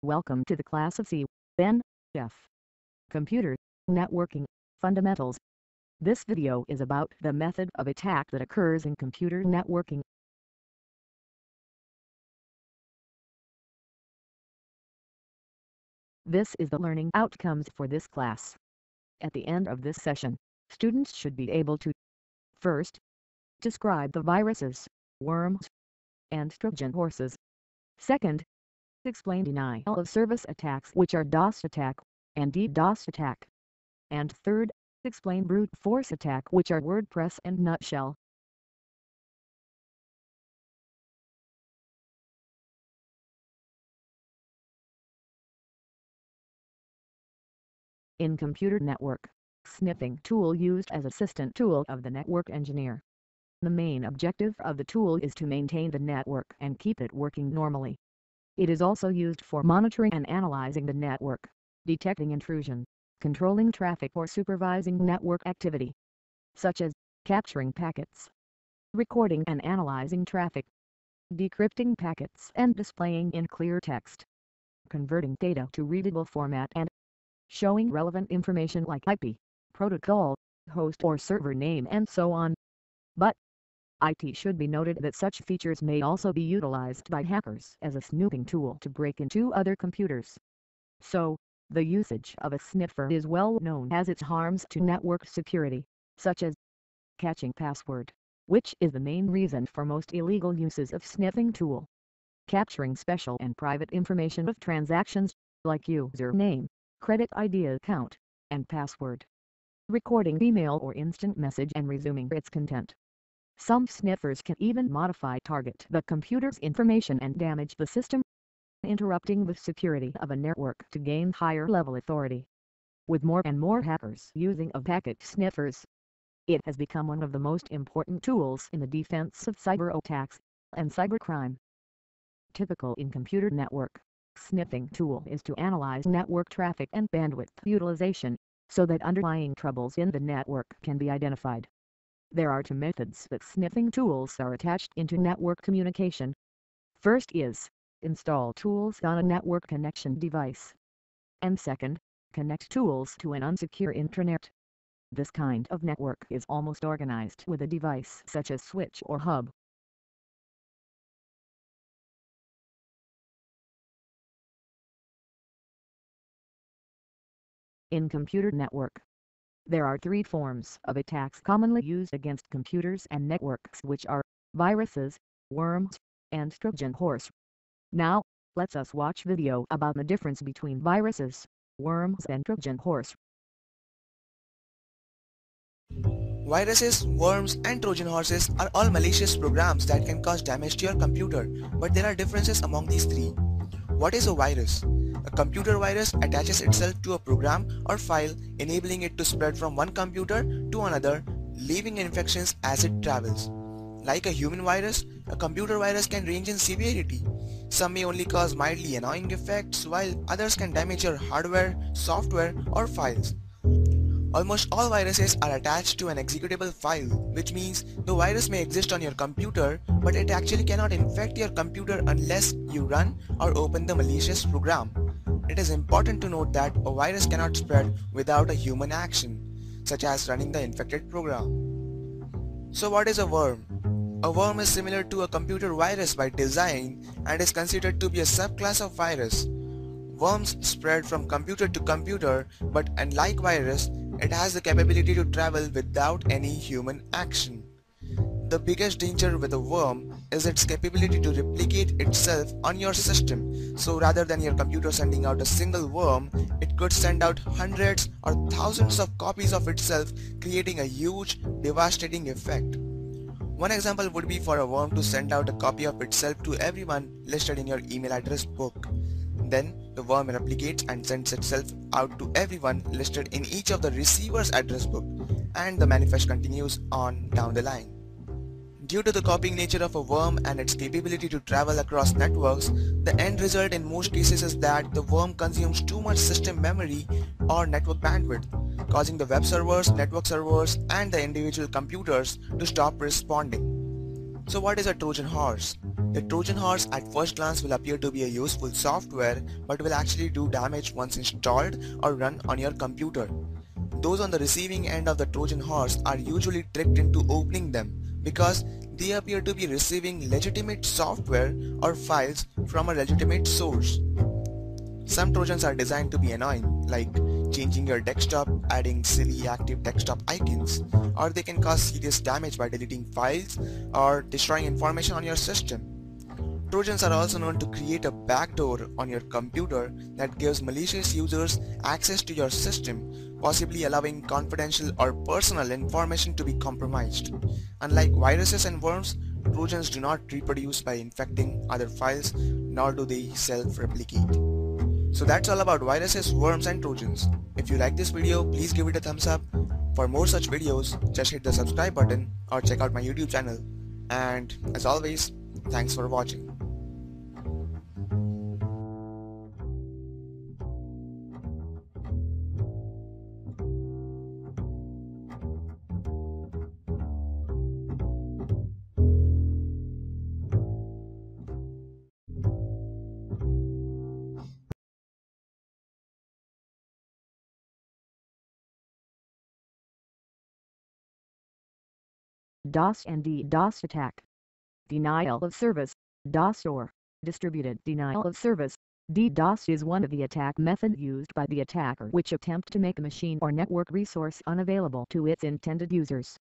Welcome to the class of C.N.F. Computer Networking Fundamentals. This video is about the method of attack that occurs in computer networking. This is the learning outcomes for this class. At the end of this session, students should be able to: first, describe the viruses, worms, and Trojan horses. Second, explain denial of service attacks, which are DDoS attack and DDoS attack. And third, explain brute force attack, which are WordPress and nutshell. In computer network, sniffing tool used as assistant tool of the network engineer. The main objective of the tool is to maintain the network and keep it working normally. It is also used for monitoring and analyzing the network, detecting intrusion, controlling traffic, or supervising network activity, such as capturing packets, recording and analyzing traffic, decrypting packets and displaying in clear text, converting data to readable format, and showing relevant information like IP, protocol, host or server name, and so on. But it should be noted that such features may also be utilized by hackers as a snooping tool to break into other computers. So, the usage of a sniffer is well known as its harms to network security, such as catching password, which is the main reason for most illegal uses of sniffing tool, capturing special and private information of transactions, like username, credit ID, account, and password, recording email or instant message and resuming its content. Some sniffers can even target the computer's information and damage the system, interrupting the security of a network to gain higher level authority. With more and more hackers using of packet sniffers, it has become one of the most important tools in the defense of cyber attacks and cybercrime. Typical in computer network sniffing tool is to analyze network traffic and bandwidth utilization, so that underlying troubles in the network can be identified. There are two methods that sniffing tools are attached into network communication. First is, install tools on a network connection device. And second, connect tools to an unsecure intranet. This kind of network is almost organized with a device such as switch or hub. In computer network, there are three forms of attacks commonly used against computers and networks, which are viruses, worms, and Trojan horse. Now, let us watch video about the difference between viruses, worms, and Trojan horse. Viruses, worms, and Trojan horses are all malicious programs that can cause damage to your computer, but there are differences among these three. What is a virus? A computer virus attaches itself to a program or file, enabling it to spread from one computer to another, leaving infections as it travels. Like a human virus, a computer virus can range in severity. Some may only cause mildly annoying effects, while others can damage your hardware, software, or files. Almost all viruses are attached to an executable file, which means the virus may exist on your computer, but it actually cannot infect your computer unless you run or open the malicious program. It is important to note that a virus cannot spread without a human action, such as running the infected program. So what is a worm? A worm is similar to a computer virus by design and is considered to be a subclass of virus. Worms spread from computer to computer, but unlike virus, it has the capability to travel without any human action. The biggest danger with a worm is its capability to replicate itself on your system. So rather than your computer sending out a single worm, it could send out hundreds or thousands of copies of itself, creating a huge, devastating effect. One example would be for a worm to send out a copy of itself to everyone listed in your email address book. Then the worm replicates and sends itself out to everyone listed in each of the receiver's address book, and the manifest continues on down the line. Due to the copying nature of a worm and its capability to travel across networks, the end result in most cases is that the worm consumes too much system memory or network bandwidth, causing the web servers, network servers, and the individual computers to stop responding. So what is a Trojan horse? The Trojan horse at first glance will appear to be a useful software but will actually do damage once installed or run on your computer. Those on the receiving end of the Trojan horse are usually tricked into opening them because they appear to be receiving legitimate software or files from a legitimate source. Some Trojans are designed to be annoying, like changing your desktop, adding silly active desktop icons, or they can cause serious damage by deleting files or destroying information on your system. Trojans are also known to create a backdoor on your computer that gives malicious users access to your system, possibly allowing confidential or personal information to be compromised. Unlike viruses and worms, Trojans do not reproduce by infecting other files, nor do they self-replicate. So that's all about viruses, worms and Trojans. If you like this video, please give it a thumbs up. For more such videos, just hit the subscribe button or check out my YouTube channel. And as always, thanks for watching. DOS and DDoS Attack. Denial of service, DOS or distributed denial of service. DDoS is one of the attack methods used by the attacker which attempt to make a machine or network resource unavailable to its intended users.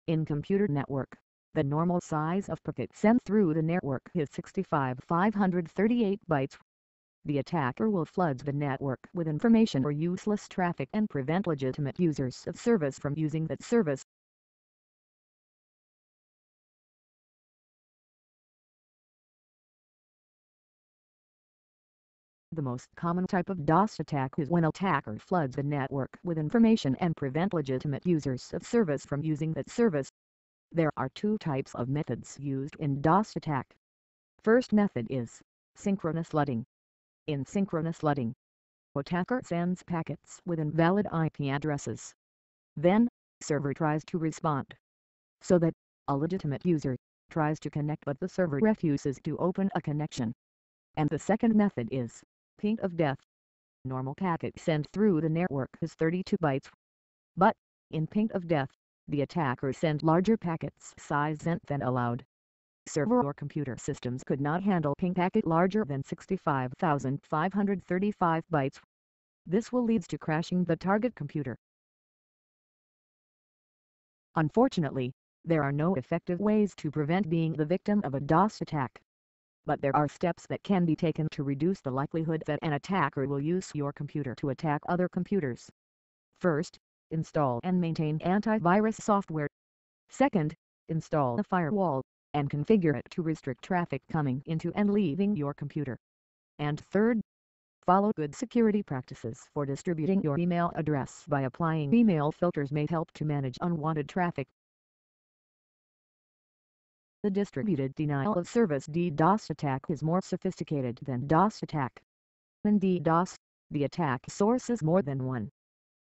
In computer network, the normal size of packet sent through the network is 65,538 bytes. The attacker will flood the network with information or useless traffic and prevent legitimate users of service from using that service. The most common type of DOS attack is when attacker floods the network with information and prevent legitimate users of service from using that service. There are two types of methods used in DOS attack. First method is synchronous flooding. In synchronous flooding, attacker sends packets with invalid IP addresses. Then, server tries to respond. So that, a legitimate user tries to connect but the server refuses to open a connection. And the second method is ping of death. Normal packet sent through the network is 32 bytes. But, in ping of death, the attacker sent larger packets size than allowed. Server or computer systems could not handle ping packet larger than 65,535 bytes. This will lead to crashing the target computer. Unfortunately, there are no effective ways to prevent being the victim of a DOS attack. But there are steps that can be taken to reduce the likelihood that an attacker will use your computer to attack other computers. First, install and maintain antivirus software. Second, install a firewall, and configure it to restrict traffic coming into and leaving your computer. And third, follow good security practices for distributing your email address by applying email filters may help to manage unwanted traffic. The distributed denial of service DDoS attack is more sophisticated than DOS attack. In DDoS, the attack source is more than one,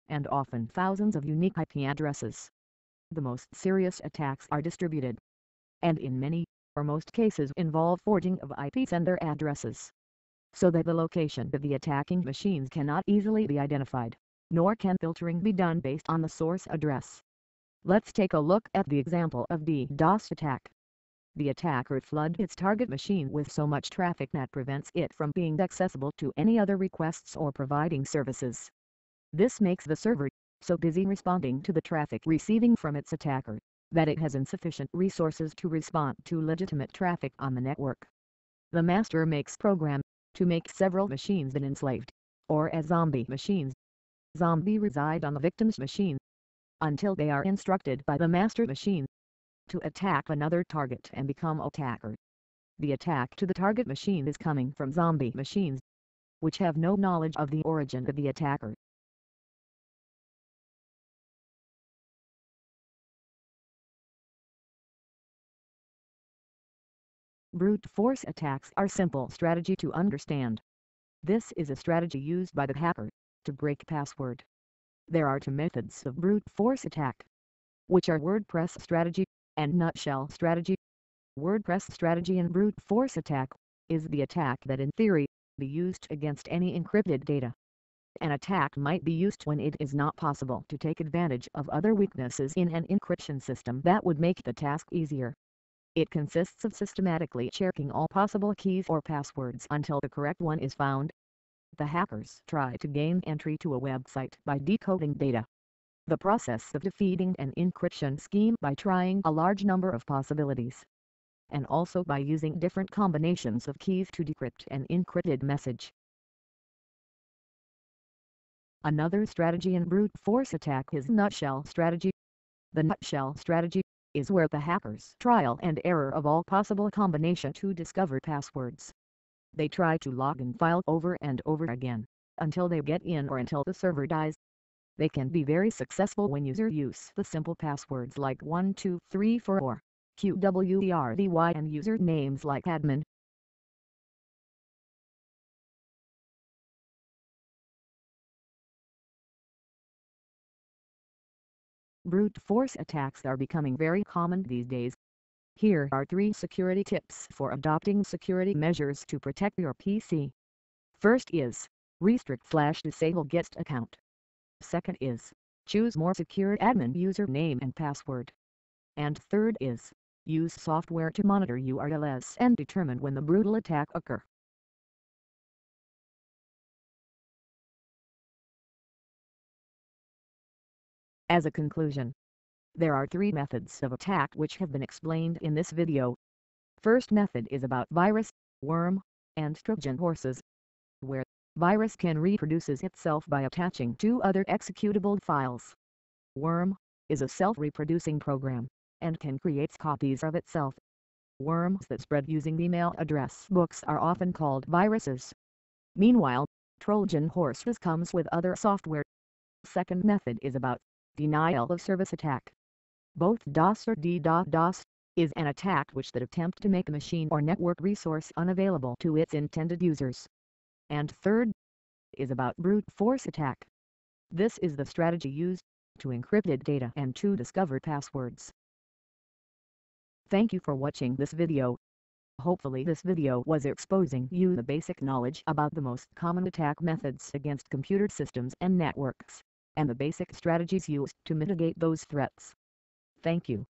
and often thousands of unique IP addresses. The most serious attacks are distributed, and in many, or most cases involve forging of IP sender addresses, so that the location of the attacking machines cannot easily be identified, nor can filtering be done based on the source address. Let's take a look at the example of DDoS attack. The attacker floods its target machine with so much traffic that prevents it from being accessible to any other requests or providing services. This makes the server so busy responding to the traffic receiving from its attacker that it has insufficient resources to respond to legitimate traffic on the network. The master makes program to make several machines then enslaved, or as zombie machines. Zombie reside on the victim's machine until they are instructed by the master machine to attack another target and become attacker. The attack to the target machine is coming from zombie machines, which have no knowledge of the origin of the attacker. Brute force attacks are simple strategy to understand. This is a strategy used by the hacker to break password. There are two methods of brute force attack, which are WordPress strategy and nutshell strategy. WordPress strategy and brute force attack is the attack that in theory be used against any encrypted data. An attack might be used when it is not possible to take advantage of other weaknesses in an encryption system that would make the task easier. It consists of systematically checking all possible keys or passwords until the correct one is found. The hackers try to gain entry to a website by decoding data. The process of defeating an encryption scheme by trying a large number of possibilities, and also by using different combinations of keys to decrypt an encrypted message. Another strategy in brute force attack is nutshell strategy. The nutshell strategy is where the hackers trial and error of all possible combination to discover passwords. They try to log in file over and over again, until they get in or until the server dies. They can be very successful when users use the simple passwords like 1234 or QWERTY and user names like admin. Brute force attacks are becoming very common these days. Here are 3 security tips for adopting security measures to protect your PC. First is, restrict/disable guest account. Second is, choose more secure admin username and password. And third is, use software to monitor URLs and determine when the brutal attack occur. As a conclusion, there are 3 methods of attack which have been explained in this video. First method is about virus, worm, and Trojan horses, where virus can reproduces itself by attaching 2 other executable files. Worm is a self-reproducing program, and can create copies of itself. Worms that spread using email address books are often called viruses. Meanwhile, Trojan horses comes with other software. Second method is about denial of service attack. Both DOS or DDoS is an attack which that attempt to make a machine or network resource unavailable to its intended users. And third is about brute force attack. This is the strategy used to encrypted data and to discover passwords. Thank you for watching this video. Hopefully this video was exposing you the basic knowledge about the most common attack methods against computer systems and networks, and the basic strategies used to mitigate those threats. Thank you.